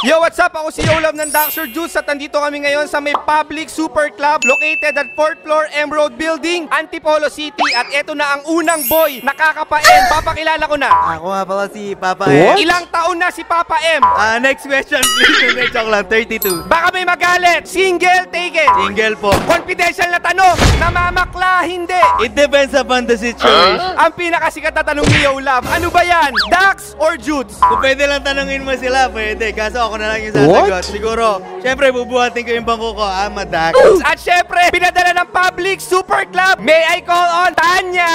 Yo, what's up? Ako si Yolab ng Dr. Juice at nandito kami ngayon sa may public super club located at 4th floor Emerald Building, Antipolo City. At eto na ang unang boy nakakapain. Papakilala ko na. Ako nga pala si Papa M. Ilang taon na si Papa M? Next question please. Joke lang, 32. Baka may magalit. Single, taken. Single po. Confidential na tanong. Namamakla, hindi. It depends upon the situation. Ang pinakasikat na tanong ni Yolab, ano ba yan? Dax or Jutes? Kung pwede lang tanungin mo sila, pwede. Kaso ako na lang yung sasagot. Siguro, syempre bubuhatin ko yung bangko ko. Madak. At syempre, pinadala ng public super club. May I call on Tanya?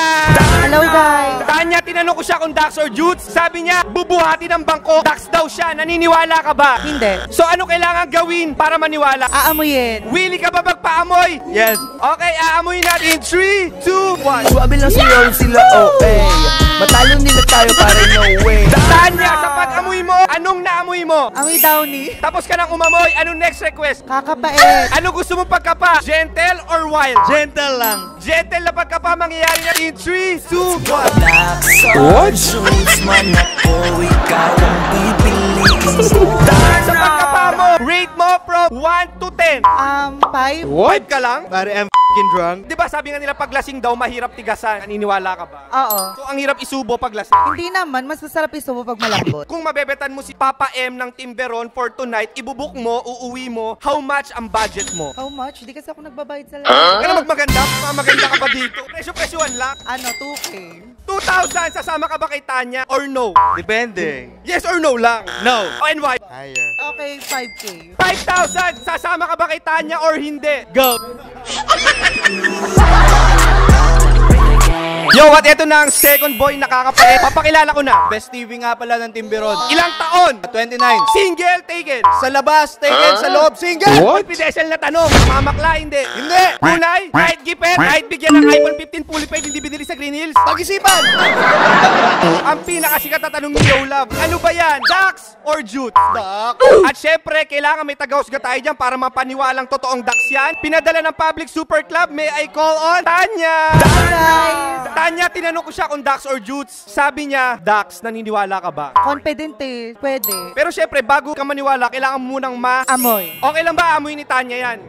Hello guys. Tanya, tinanong ko siya kung Dax or Jutes. Sabi niya, bubuhati ng bangko. Dax daw siya. Naniniwala ka ba? Hindi. So ano kailangan gawin para maniwala? Aamuyin. Willy ka ba magpaamoy? Yes. Okay, aamoy natin in 3, 2, 1. Suabe lang sila okay. Matalong nila tayo para no way. Tanya, sa pag-amoy mo, anong naamoy mo? Amoy downy. Tapos ka nang umamoy, anong next request? Kakapait. Ano gusto mong pagkapa? Gentle or wild? Gentle lang. Gentle na pagkapa mangyayari na in 3, 2, 1. What? Man ako, ikaw ang pipiliin. Sa pagkapa mo, rate mo from 1 to 10. 5. 5 ka lang? Pare, I'm f***ing drunk. Di ba sabi nga nila pag lasing daw mahirap tigasan? Naniniwala ka ba? Oo. So ang hirap isubo pag lasing. Hindi naman, mas masarap isubo pag malambot. Kung mabebetan mo si Papa M ng Timberon for tonight, ibubuk mo, uuwi mo, how much ang budget mo? How much? Hindi kasi ako nagbabayad sa lahat. Huwag ka na magmaganda, maganda ka ba dito? Presyo-presyohan lang. 2K. 2,000, sasama ka ba kay Tanya or no? Depende. Yes or no lang? No. Oh, and why? Higher. Okay, 5K. 5,000, sasama ka ba kay Tanya or hindi? Go. Yo, at eto na ang second boy nakakapait. Papakilala ko na. Best TV nga pala ng Timberon. Ilang taon? 29. Single, taken. Sa labas, taken. Sa loob, single. Confidential na tanong. Mamakla, hindi. Hindi. Tunay, kahit gipet, kahit bigyan ng iPhone 15 fully paid, hindi binili sa Green Hills. Pag-isipan. Ang pinakasikat na tanong ni Yolab, ano ba yan? Dax or Jutes? Dak. At syempre, kailangan may tagausga tayo dyan para mapaniwalang totoong Dax yan. Pinadala ng Public Super Club, may I call on Tanya! Guys. Tanya, tinanong ko siya kung Dax or Jutes. Sabi niya, Dax, naniniwala ka ba? Confident eh. Pwede. Pero syempre, bago ka maniwala, kailangan mo munang Amoy. Okay lang ba amoy ni Tanya yan?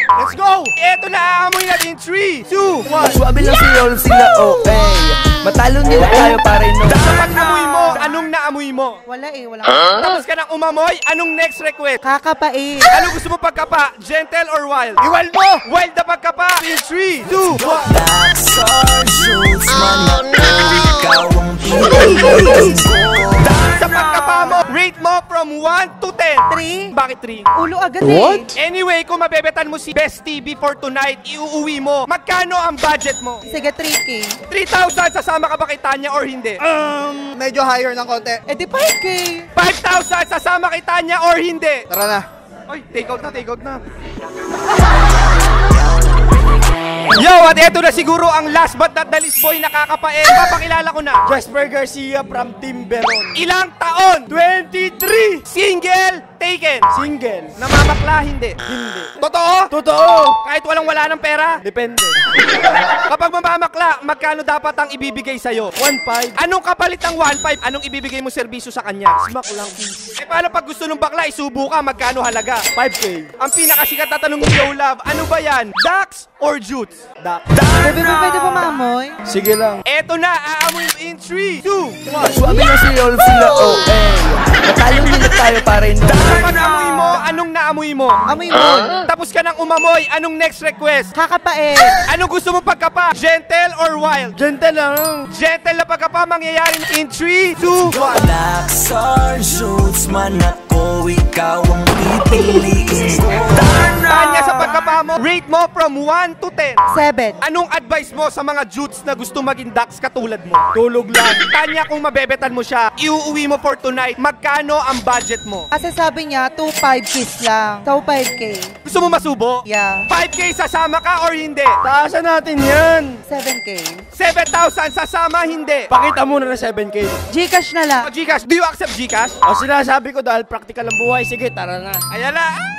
Let's go! Eto na, aamoy natin. 3, 2, 1. Suabe lang sila okay. Matalong nila tayo para no Sa pag-amoy mo, anong naamoy mo? Wala eh. Wala. Tapos ka nang umamoy, anong next request? Kakapait. Ano gusto mo pagkapa? Gentle or wild? Iwal mo! Wild na pagkapa! In 3, 2, 1. Dax or Jutes, man ako, ikaw ang pipiliin. Sa pagkapa mo, rate mo from 1 to 10. 3. Bakit 3? Ulo agad eh. Anyway, kung mabebetan mo si Best TV for tonight, iuuwi mo. Magkano ang budget mo? Sige, 3K. 3,000, sasama ka ba kay Tanya or hindi? Medyo higher ng konti. Eh di 5K. 5,000, sasama kay Tanya or hindi? Tara na. Ay, take out na. Yo, at eto na siguro ang last but not the least boy nakakapain. Papakilala ko na. Jasper Garcia from Timberon. Ilang taon? 23. Single, taken. Single. Namamakla, hindi. Hindi. Totoo? Totoo. Kahit wala ng pera? Depende. Kapag mamamakla, magkano dapat ang ibibigay sa'yo? 1.5. Anong kapalit ng 1.5? Anong ibibigay mo serbisyo sa kanya? Smack lang, please. Eh paano pag gusto ng bakla, isubo ka, magkano halaga? 5K. Ang pinakasikat na tanong ni Yolab, ano ba yan? Dax or Jutes? Dak. Pwede ba maamoy? Sige lang. Eto na, aamoy mo in 3, 2, 1. Suabe lang sila okay. Matalong nila tayo para no Sa pag-amoy mo, anong naamoy mo? Amoy mo. Tapos ka nang umamoy, anong next request? Kakapait. Anong gusto mo pagkapa? Gentle or wild? Gentle lang. Gentle na pagkapa mangyayari in 3, 2, 1. Dax or Jutes, man ako, ikaw ang pipiliin. Tanya, sa pagkapa mo, rate mo from 1 to 10. 7. Anong advice mo sa mga Jutes na gusto maging Dax katulad mo? Tulog lang. Tanya, kung mabebetan mo siya, iuuwi mo for tonight, magkano ang budget mo? Kasi sabi niya, 2.5 kiss lang. So 5K. Gusto mo masubo? Yeah. 5K sasama ka or hindi? Taasan natin yan. 7K. 7,000 sasama, hindi. Pakita muna na 7K. Gcash na lang. Gcash, do you accept Gcash? O sinasabi ko dahil practical ang buhay. Sige, tara na. Ayan na.